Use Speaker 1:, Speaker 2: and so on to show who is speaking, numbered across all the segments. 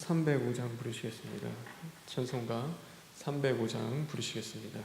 Speaker 1: 305장 부르시겠습니다. 찬송가 305장 부르시겠습니다.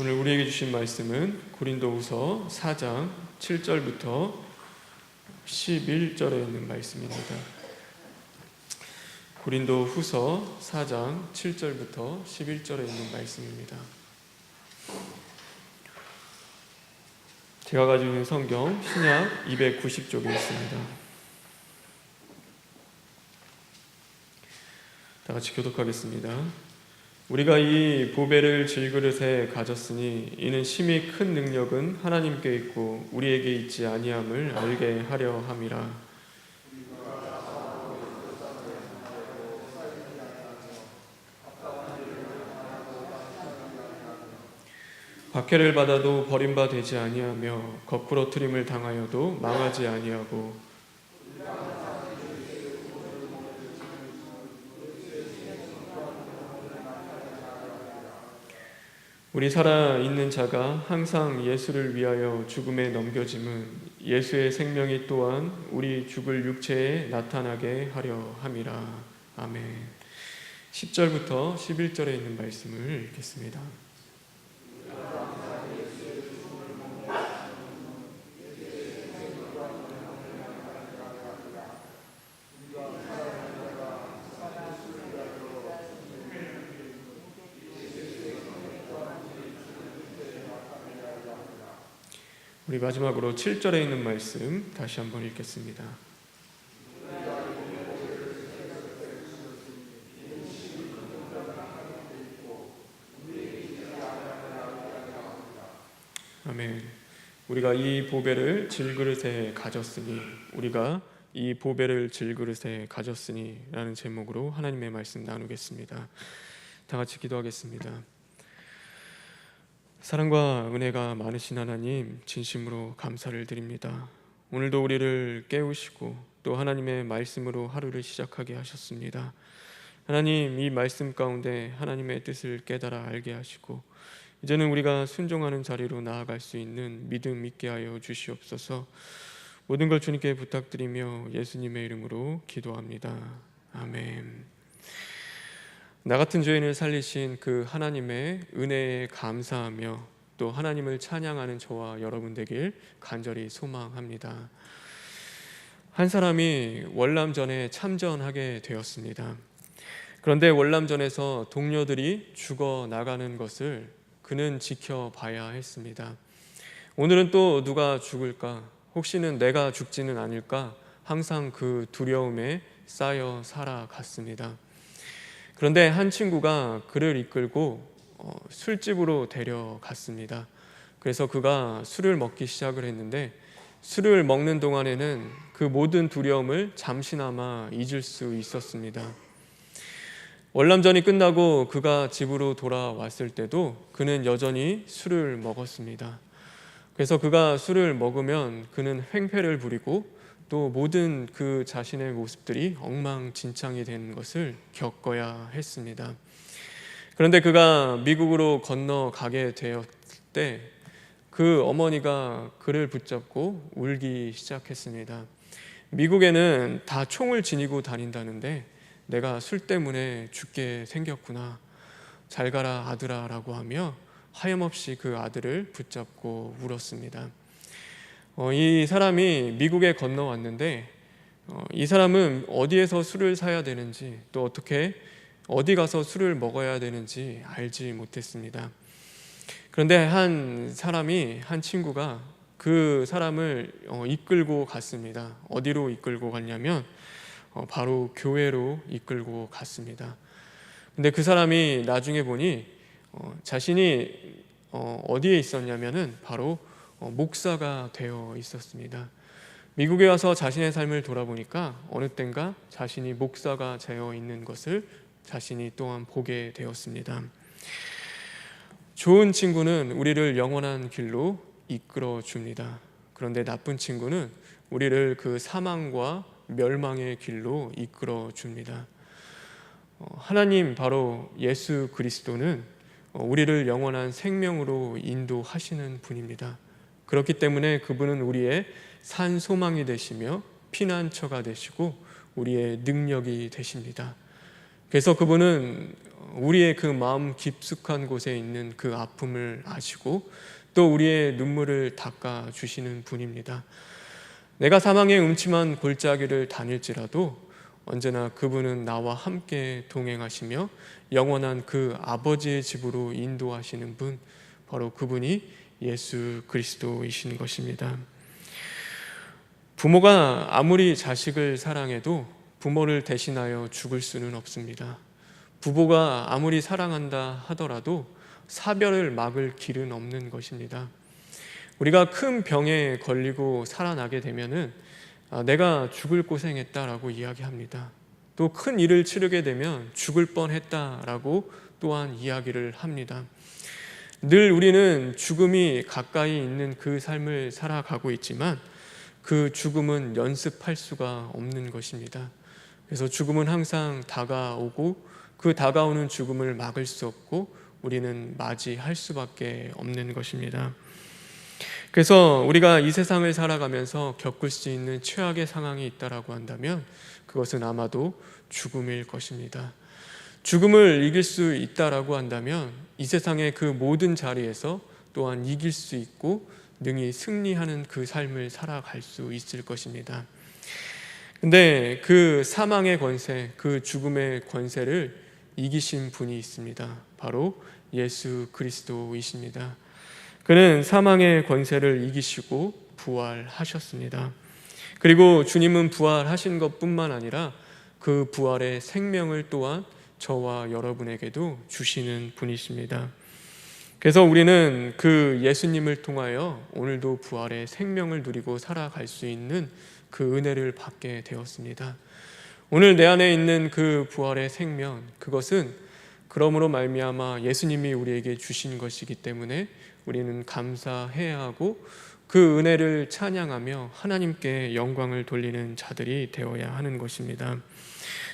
Speaker 1: 오늘 우리에게 주신 말씀은 고린도후서 4장 7절부터 11절에 있는 말씀입니다. 고린도후서 4장 7절부터 11절에 있는 말씀입니다. 제가 가지고 있는 성경 신약 290쪽에 있습니다. 다 같이 교독하겠습니다. 우리가 이 보배를 질그릇에 가졌으니 이는 심히 큰 능력은 하나님께 있고 우리에게 있지 아니함을 알게 하려 함이라. 박해를 받아도 버림바 되지 아니하며 거꾸로 트림을 당하여도 망하지 아니하고 우리 살아있는 자가 항상 예수를 위하여 죽음에 넘겨짐은 예수의 생명이 또한 우리 죽을 육체에 나타나게 하려 함이라. 아멘. 10절부터 11절에 있는 말씀을 읽겠습니다. 우리 마지막으로 7절에 있는 말씀 다시 한번 읽겠습니다. 아멘. 우리가 이 보배를 질그릇에 가졌으니 라는 제목으로 하나님의 말씀 나누겠습니다. 다 같이 기도하겠습니다. 사랑과 은혜가 많으신 하나님, 진심으로 감사를 드립니다. 오늘도 우리를 깨우시고 또 하나님의 말씀으로 하루를 시작하게 하셨습니다. 하나님, 이 말씀 가운데 하나님의 뜻을 깨달아 알게 하시고 이제는 우리가 순종하는 자리로 나아갈 수 있는 믿음 있게 하여 주시옵소서. 모든 걸 주님께 부탁드리며 예수님의 이름으로 기도합니다. 아멘. 나 같은 죄인을 살리신 그 하나님의 은혜에 감사하며 또 하나님을 찬양하는 저와 여러분 되길 간절히 소망합니다. 한 사람이 월남전에 참전하게 되었습니다. 그런데 월남전에서 동료들이 죽어 나가는 것을 그는 지켜봐야 했습니다. 오늘은 또 누가 죽을까? 혹시는 내가 죽지는 않을까? 항상 그 두려움에 쌓여 살아갔습니다. 그런데 한 친구가 그를 이끌고 술집으로 데려갔습니다. 그래서 그가 술을 먹기 시작을 했는데 술을 먹는 동안에는 그 모든 두려움을 잠시나마 잊을 수 있었습니다. 월남전이 끝나고 그가 집으로 돌아왔을 때도 그는 여전히 술을 먹었습니다. 그래서 그가 술을 먹으면 그는 횡패를 부리고 또 모든 그 자신의 모습들이 엉망진창이 되는 것을 겪어야 했습니다. 그런데 그가 미국으로 건너가게 되었을 때 그 어머니가 그를 붙잡고 울기 시작했습니다. 미국에는 다 총을 지니고 다닌다는데 내가 술 때문에 죽게 생겼구나. 잘 가라 아들아 라고 하며 하염없이 그 아들을 붙잡고 울었습니다. 이 사람이 미국에 건너왔는데 이 사람은 어디에서 술을 사야 되는지 또 어디 가서 술을 먹어야 되는지 알지 못했습니다. 그런데 한 친구가 그 사람을 이끌고 갔습니다. 어디로 이끌고 갔냐면 바로 교회로 이끌고 갔습니다. 근데 그 사람이 나중에 보니 자신이 어디에 있었냐면은 바로 목사가 되어 있었습니다. 미국에 와서 자신의 삶을 돌아보니까 어느 땐가 자신이 목사가 되어 있는 것을 자신이 또한 보게 되었습니다. 좋은 친구는 우리를 영원한 길로 이끌어 줍니다. 그런데 나쁜 친구는 우리를 그 사망과 멸망의 길로 이끌어 줍니다. 하나님 바로 예수 그리스도는 우리를 영원한 생명으로 인도하시는 분입니다. 그렇기 때문에 그분은 우리의 산 소망이 되시며 피난처가 되시고 우리의 능력이 되십니다. 그래서 그분은 우리의 그 마음 깊숙한 곳에 있는 그 아픔을 아시고 또 우리의 눈물을 닦아 주시는 분입니다. 내가 사망의 음침한 골짜기를 다닐지라도 언제나 그분은 나와 함께 동행하시며 영원한 그 아버지의 집으로 인도하시는 분, 바로 그분이 예수 그리스도이신 것입니다. 부모가 아무리 자식을 사랑해도 부모를 대신하여 죽을 수는 없습니다. 부부가 아무리 사랑한다 하더라도 사별을 막을 길은 없는 것입니다. 우리가 큰 병에 걸리고 살아나게 되면은 내가 죽을 고생했다라고 이야기합니다. 또 큰 일을 치르게 되면 죽을 뻔했다라고 또한 이야기를 합니다. 늘 우리는 죽음이 가까이 있는 그 삶을 살아가고 있지만 그 죽음은 연습할 수가 없는 것입니다. 그래서 죽음은 항상 다가오고 그 다가오는 죽음을 막을 수 없고 우리는 맞이할 수밖에 없는 것입니다. 그래서 우리가 이 세상을 살아가면서 겪을 수 있는 최악의 상황이 있다라고 한다면 그것은 아마도 죽음일 것입니다. 죽음을 이길 수 있다라고 한다면 이 세상의 그 모든 자리에서 또한 이길 수 있고 능히 승리하는 그 삶을 살아갈 수 있을 것입니다. 근데 그 사망의 권세, 그 죽음의 권세를 이기신 분이 있습니다. 바로 예수 그리스도이십니다. 그는 사망의 권세를 이기시고 부활하셨습니다. 그리고 주님은 부활하신 것뿐만 아니라 그 부활의 생명을 또한 저와 여러분에게도 주시는 분이십니다. 그래서 우리는 그 예수님을 통하여 오늘도 부활의 생명을 누리고 살아갈 수 있는 그 은혜를 받게 되었습니다. 오늘 내 안에 있는 그 부활의 생명, 그것은 그러므로 말미암아 예수님이 우리에게 주신 것이기 때문에 우리는 감사해야 하고 그 은혜를 찬양하며 하나님께 영광을 돌리는 자들이 되어야 하는 것입니다.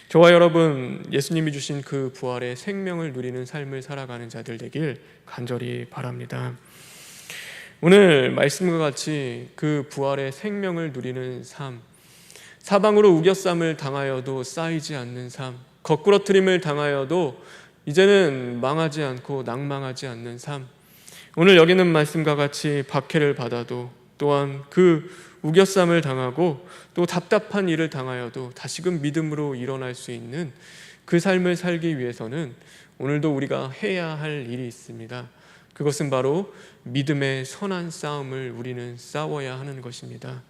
Speaker 1: 저와 여러분, 예수님이 주신 그 부활의 생명을 누리는 삶을 살아가는 자들 되길 간절히 바랍니다. 오늘 말씀과 같이 그 부활의 생명을 누리는 삶, 사방으로 우겨쌈을 당하여도 쌓이지 않는 삶, 거꾸러뜨림을 당하여도 이제는 망하지 않고 낭망하지 않는 삶, 오늘 여기 있는 말씀과 같이 박해를 받아도 또한 그 우겨쌈을 당하고 또 답답한 일을 당하여도 다시금 믿음으로 일어날 수 있는 그 삶을 살기 위해서는 오늘도 우리가 해야 할 일이 있습니다. 그것은 바로 믿음의 선한 싸움을 우리는 싸워야 하는 것입니다.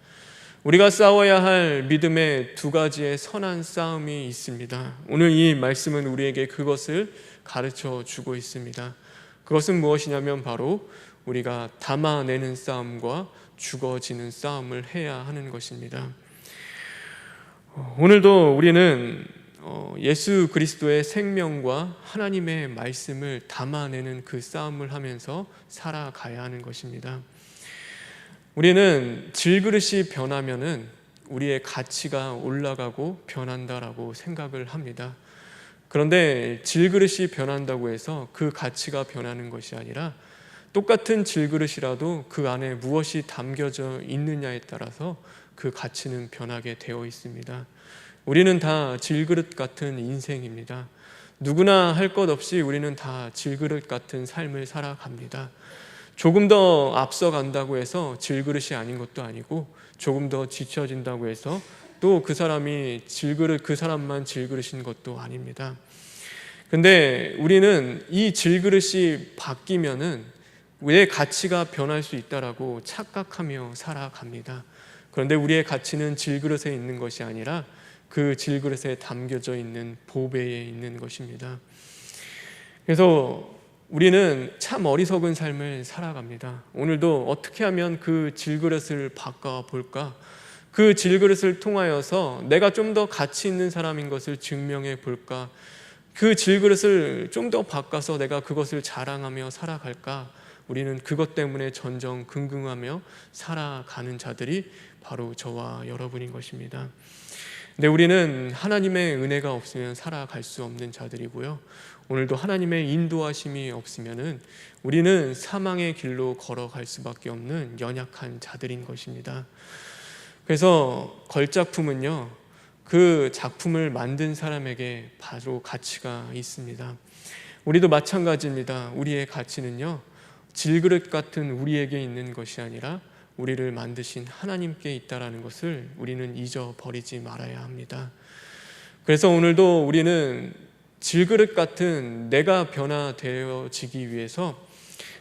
Speaker 1: 우리가 싸워야 할 믿음의 두 가지의 선한 싸움이 있습니다. 오늘 이 말씀은 우리에게 그것을 가르쳐 주고 있습니다. 그것은 무엇이냐면 바로 우리가 담아내는 싸움과 죽어지는 싸움을 해야 하는 것입니다. 오늘도 우리는 예수 그리스도의 생명과 하나님의 말씀을 담아내는 그 싸움을 하면서 살아가야 하는 것입니다. 우리는 질그릇이 변하면은 우리의 가치가 올라가고 변한다라고 생각을 합니다. 그런데 질그릇이 변한다고 해서 그 가치가 변하는 것이 아니라 똑같은 질그릇이라도 그 안에 무엇이 담겨져 있느냐에 따라서 그 가치는 변하게 되어 있습니다. 우리는 다 질그릇 같은 인생입니다. 누구나 할 것 없이 우리는 다 질그릇 같은 삶을 살아갑니다. 조금 더 앞서간다고 해서 질그릇이 아닌 것도 아니고 조금 더 뒤처진다고 해서 또 그 사람이 그 사람만 질그릇인 것도 아닙니다. 근데 우리는 이 질그릇이 바뀌면은 우리의 가치가 변할 수 있다라고 착각하며 살아갑니다. 그런데 우리의 가치는 질그릇에 있는 것이 아니라 그 질그릇에 담겨져 있는 보배에 있는 것입니다. 그래서 우리는 참 어리석은 삶을 살아갑니다. 오늘도 어떻게 하면 그 질그릇을 바꿔볼까? 그 질그릇을 통하여서 내가 좀 더 가치 있는 사람인 것을 증명해 볼까? 그 질그릇을 좀 더 바꿔서 내가 그것을 자랑하며 살아갈까? 우리는 그것 때문에 전전긍긍하며 살아가는 자들이 바로 저와 여러분인 것입니다. 근데 우리는 하나님의 은혜가 없으면 살아갈 수 없는 자들이고요. 오늘도 하나님의 인도하심이 없으면은 우리는 사망의 길로 걸어갈 수밖에 없는 연약한 자들인 것입니다. 그래서 걸작품은요, 그 작품을 만든 사람에게 바로 가치가 있습니다. 우리도 마찬가지입니다. 우리의 가치는요, 질그릇 같은 우리에게 있는 것이 아니라 우리를 만드신 하나님께 있다라는 것을 우리는 잊어버리지 말아야 합니다. 그래서 오늘도 우리는 질그릇 같은 내가 변화되어지기 위해서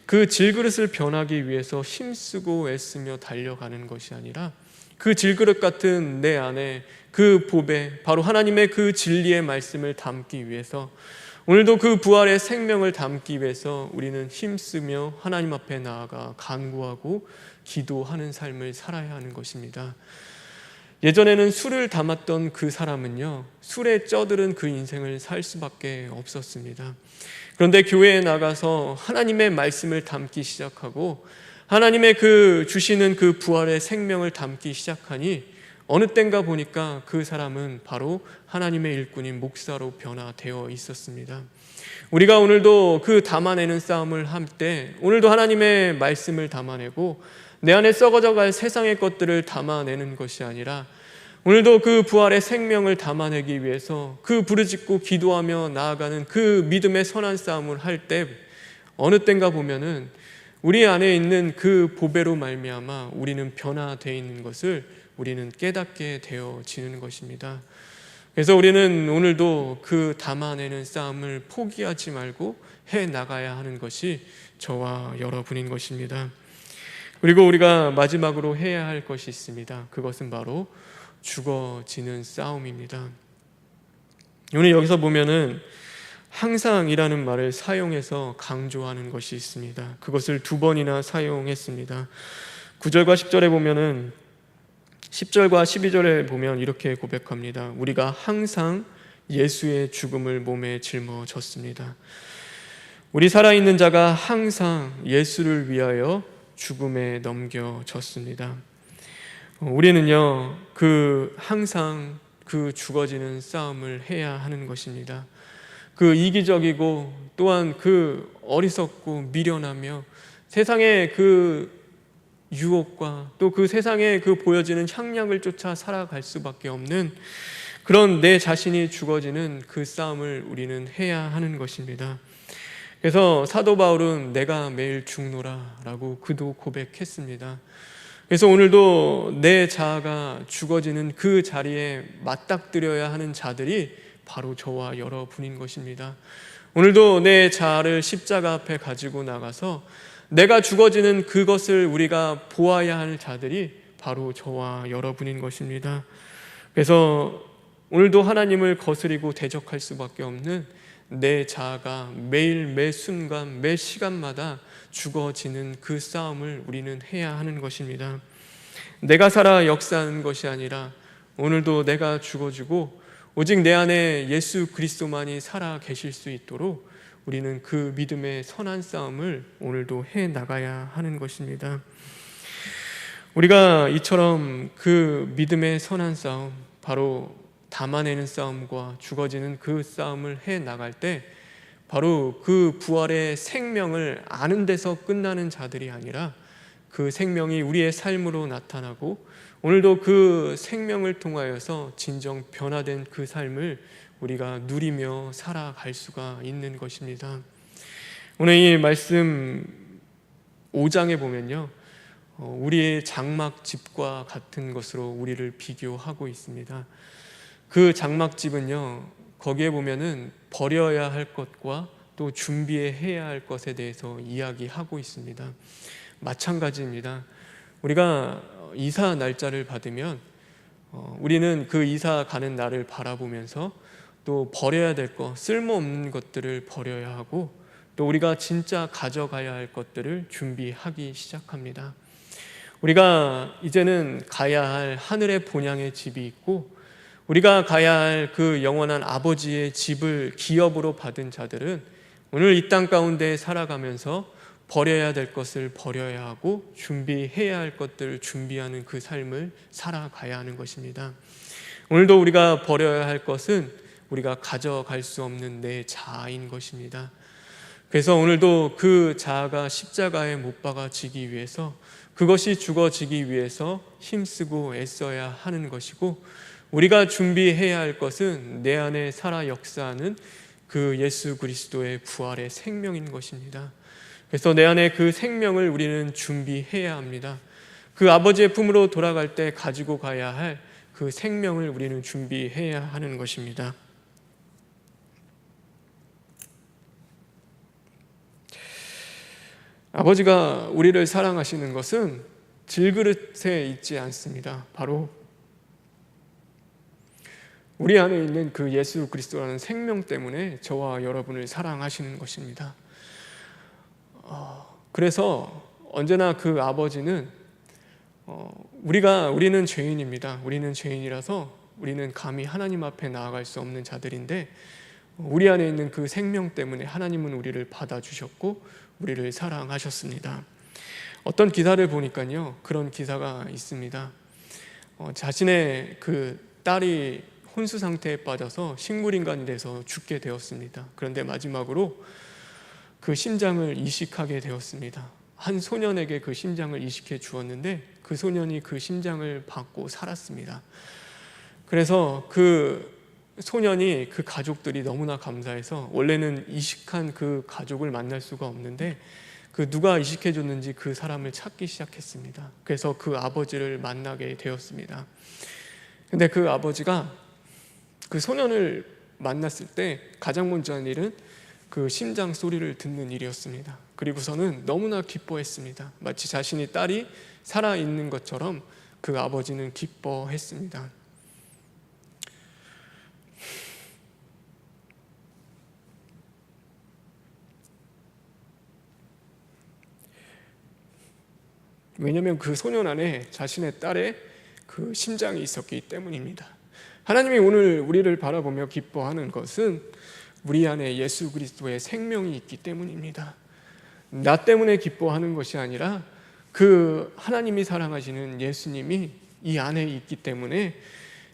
Speaker 1: 그 질그릇을 변하기 위해서 힘쓰고 애쓰며 달려가는 것이 아니라 그 질그릇 같은 내 안에 그 보배, 바로 하나님의 그 진리의 말씀을 담기 위해서 오늘도 그 부활의 생명을 담기 위해서 우리는 힘쓰며 하나님 앞에 나아가 간구하고 기도하는 삶을 살아야 하는 것입니다. 예전에는 술을 담았던 그 사람은요, 술에 쪄들은 그 인생을 살 수밖에 없었습니다. 그런데 교회에 나가서 하나님의 말씀을 담기 시작하고 하나님의 그 주시는 그 부활의 생명을 담기 시작하니 어느 땐가 보니까 그 사람은 바로 하나님의 일꾼인 목사로 변화되어 있었습니다. 우리가 오늘도 그 담아내는 싸움을 할 때 오늘도 하나님의 말씀을 담아내고 내 안에 썩어져갈 세상의 것들을 담아내는 것이 아니라 오늘도 그 부활의 생명을 담아내기 위해서 그 부르짖고 기도하며 나아가는 그 믿음의 선한 싸움을 할 때 어느 땐가 보면은 우리 안에 있는 그 보배로 말미암아 우리는 변화되어 있는 것을 우리는 깨닫게 되어지는 것입니다. 그래서 우리는 오늘도 그 담아내는 싸움을 포기하지 말고 해나가야 하는 것이 저와 여러분인 것입니다. 그리고 우리가 마지막으로 해야 할 것이 있습니다. 그것은 바로 죽어지는 싸움입니다. 오늘 여기서 보면은 항상이라는 말을 사용해서 강조하는 것이 있습니다. 그것을 2번이나 사용했습니다. 9절과 10절에 보면은 10절과 12절에 보면 이렇게 고백합니다. 우리가 항상 예수의 죽음을 몸에 짊어졌습니다. 우리 살아있는 자가 항상 예수를 위하여 죽음에 넘겨졌습니다. 우리는요, 항상 그 죽어지는 싸움을 해야 하는 것입니다. 그 이기적이고 또한 그 어리석고 미련하며 세상의 그 유혹과 또 그 세상에 그 보여지는 향락을 쫓아 살아갈 수밖에 없는 그런 내 자신이 죽어지는 그 싸움을 우리는 해야 하는 것입니다. 그래서 사도 바울은 내가 매일 죽노라 라고 그도 고백했습니다. 그래서 오늘도 내 자아가 죽어지는 그 자리에 맞닥뜨려야 하는 자들이 바로 저와 여러분인 것입니다. 오늘도 내 자아를 십자가 앞에 가지고 나가서 내가 죽어지는 그것을 우리가 보아야 할 자들이 바로 저와 여러분인 것입니다. 그래서 오늘도 하나님을 거스리고 대적할 수밖에 없는 내 자아가 매일 매 순간 매 시간마다 죽어지는 그 싸움을 우리는 해야 하는 것입니다. 내가 살아 역사하는 것이 아니라 오늘도 내가 죽어지고 오직 내 안에 예수 그리스도만이 살아 계실 수 있도록 우리는 그 믿음의 선한 싸움을 오늘도 해 나가야 하는 것입니다. 우리가 이처럼 그 믿음의 선한 싸움, 바로 담아내는 싸움과 죽어지는 그 싸움을 해 나갈 때 바로 그 부활의 생명을 아는 데서 끝나는 자들이 아니라 그 생명이 우리의 삶으로 나타나고 오늘도 그 생명을 통하여서 진정 변화된 그 삶을 우리가 누리며 살아갈 수가 있는 것입니다. 오늘 이 말씀 5장에 보면요, 우리의 장막집과 같은 것으로 우리를 비교하고 있습니다. 그 장막집은요, 거기에 보면은 버려야 할 것과 또 준비해야 할 것에 대해서 이야기하고 있습니다. 마찬가지입니다. 우리가 이사 날짜를 받으면 우리는 그 이사 가는 날을 바라보면서 또 버려야 될 것, 쓸모없는 것들을 버려야 하고 또 우리가 진짜 가져가야 할 것들을 준비하기 시작합니다. 우리가 이제는 가야 할 하늘의 본향의 집이 있고 우리가 가야 할 그 영원한 아버지의 집을 기업으로 받은 자들은 오늘 이 땅 가운데 살아가면서 버려야 될 것을 버려야 하고 준비해야 할 것들을 준비하는 그 삶을 살아가야 하는 것입니다. 오늘도 우리가 버려야 할 것은 우리가 가져갈 수 없는 내 자아인 것입니다. 그래서 오늘도 그 자아가 십자가에 못 박아지기 위해서, 그것이 죽어지기 위해서 힘쓰고 애써야 하는 것이고, 우리가 준비해야 할 것은 내 안에 살아 역사하는 그 예수 그리스도의 부활의 생명인 것입니다. 그래서 내 안에 그 생명을 우리는 준비해야 합니다. 그 아버지의 품으로 돌아갈 때 가지고 가야 할 그 생명을 우리는 준비해야 하는 것입니다. 아버지가 우리를 사랑하시는 것은 질그릇에 있지 않습니다. 바로 우리 안에 있는 그 예수 그리스도라는 생명 때문에 저와 여러분을 사랑하시는 것입니다. 그래서 언제나 그 아버지는 우리는 죄인입니다. 우리는 죄인이라서 우리는 감히 하나님 앞에 나아갈 수 없는 자들인데 우리 안에 있는 그 생명 때문에 하나님은 우리를 받아주셨고 우리를 사랑하셨습니다. 어떤 기사를 보니까요, 그런 기사가 있습니다. 자신의 그 딸이 혼수 상태에 빠져서 식물인간이 돼서 죽게 되었습니다. 그런데 마지막으로 그 심장을 이식하게 되었습니다. 한 소년에게 그 심장을 이식해 주었는데 그 소년이 그 심장을 받고 살았습니다. 그래서 그 소년이 그 가족들이 너무나 감사해서 원래는 이식한 그 가족을 만날 수가 없는데 그 누가 이식해 줬는지 그 사람을 찾기 시작했습니다. 그래서 그 아버지를 만나게 되었습니다. 근데 그 아버지가 그 소년을 만났을 때 가장 먼저 한 일은 그 심장 소리를 듣는 일이었습니다. 그리고서는 너무나 기뻐했습니다. 마치 자신의 딸이 살아있는 것처럼 그 아버지는 기뻐했습니다. 왜냐하면 그 소년 안에 자신의 딸의 그 심장이 있었기 때문입니다. 하나님이 오늘 우리를 바라보며 기뻐하는 것은 우리 안에 예수 그리스도의 생명이 있기 때문입니다. 나 때문에 기뻐하는 것이 아니라 그 하나님이 사랑하시는 예수님이 이 안에 있기 때문에,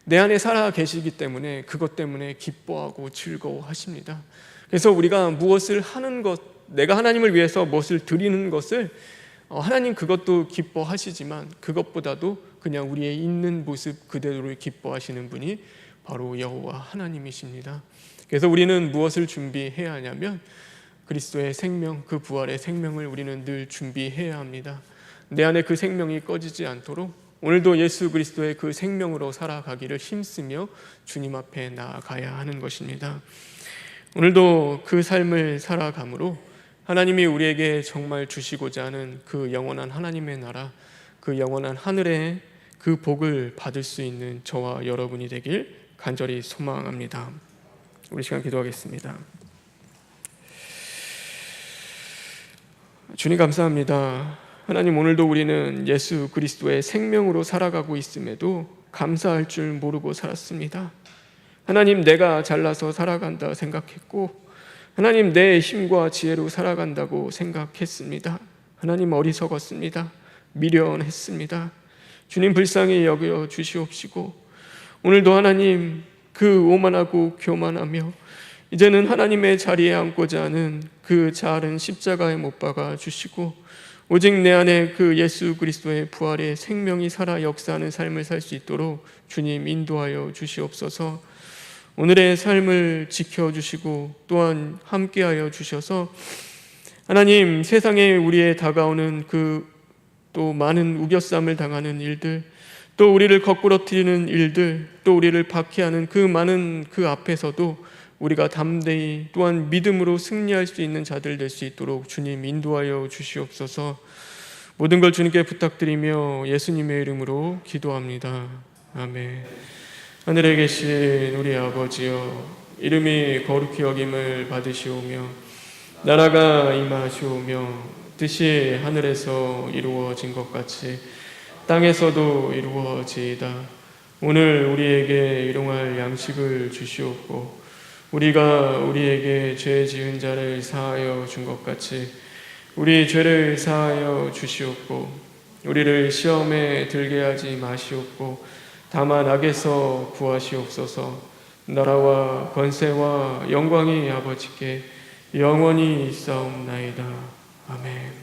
Speaker 1: 내 안에 살아 계시기 때문에 그것 때문에 기뻐하고 즐거워하십니다. 그래서 우리가 무엇을 하는 것, 내가 하나님을 위해서 무엇을 드리는 것을 하나님 그것도 기뻐하시지만 그것보다도 그냥 우리의 있는 모습 그대로를 기뻐하시는 분이 바로 여호와 하나님이십니다. 그래서 우리는 무엇을 준비해야 하냐면 그리스도의 생명, 그 부활의 생명을 우리는 늘 준비해야 합니다. 내 안에 그 생명이 꺼지지 않도록 오늘도 예수 그리스도의 그 생명으로 살아가기를 힘쓰며 주님 앞에 나아가야 하는 것입니다. 오늘도 그 삶을 살아감으로 하나님이 우리에게 정말 주시고자 하는 그 영원한 하나님의 나라, 그 영원한 하늘의 그 복을 받을 수 있는 저와 여러분이 되길 간절히 소망합니다. 우리 시간 기도하겠습니다. 주님 감사합니다. 하나님, 오늘도 우리는 예수 그리스도의 생명으로 살아가고 있음에도 감사할 줄 모르고 살았습니다. 하나님, 내가 잘나서 살아간다 생각했고, 하나님, 내 힘과 지혜로 살아간다고 생각했습니다. 하나님, 어리석었습니다. 미련했습니다. 주님, 불쌍히 여겨 주시옵시고 오늘도 하나님, 그 오만하고 교만하며 이제는 하나님의 자리에 앉고자 하는 그 자아른 십자가에 못 박아 주시고 오직 내 안에 그 예수 그리스도의 부활의 생명이 살아 역사하는 삶을 살 수 있도록 주님 인도하여 주시옵소서. 오늘의 삶을 지켜주시고 또한 함께하여 주셔서 하나님, 세상에 우리의 다가오는 그 또 많은 우겨쌈을 당하는 일들, 또 우리를 거꾸러뜨리는 일들, 또 우리를 박해하는 그 많은 그 앞에서도 우리가 담대히 또한 믿음으로 승리할 수 있는 자들 될 수 있도록 주님 인도하여 주시옵소서. 모든 걸 주님께 부탁드리며 예수님의 이름으로 기도합니다. 아멘. 하늘에 계신 우리 아버지여, 이름이 거룩히 여김을 받으시오며 나라가 임하시오며 뜻이 하늘에서 이루어진 것 같이 땅에서도 이루어지이다. 오늘 우리에게 일용할 양식을 주시옵고 우리가 우리에게 죄 지은 자를 사하여 준 것 같이 우리 죄를 사하여 주시옵고 우리를 시험에 들게 하지 마시옵고 다만 악에서 구하시옵소서. 나라와 권세와 영광이 아버지께 영원히 있사옵나이다. 아멘.